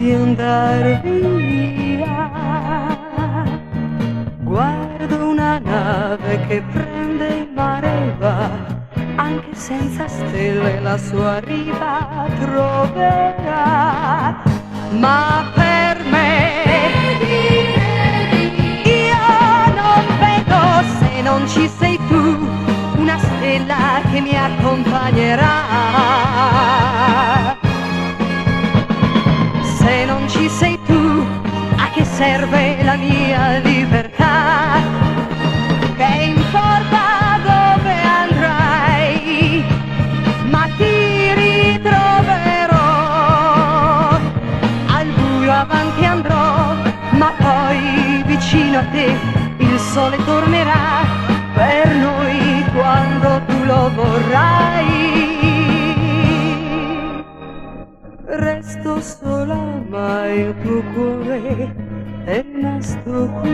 di andare via. Guardo una nave che prende il mare e va, anche senza stelle la sua riva troverà. Ma per me io non vedo, se non ci sei tu, una stella che mi accompagnerà. Se non ci sei tu, a che serve la mia libertà? Che importa dove andrai, ma ti ritroverò. Al buio avanti andrò, ma poi vicino a te il sole tornerà per noi quando tu lo vorrai. Resto sola ma il tuo cuore è rimasto qui.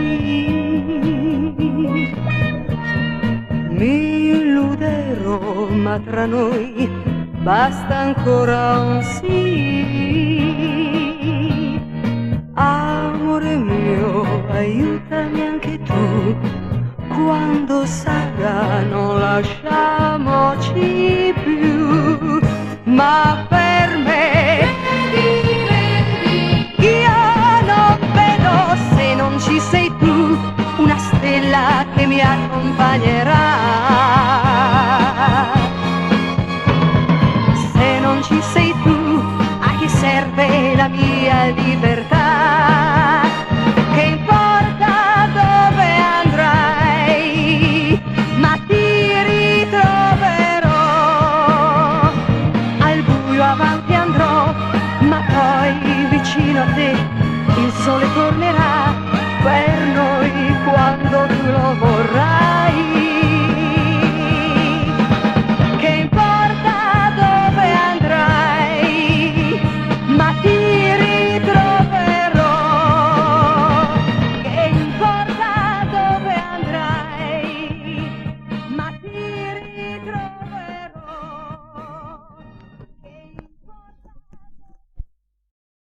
Mi illuderò ma tra noi basta ancora un sì. Amore mio, aiutami anche tu, quando sarà non lasciamoci più. Ma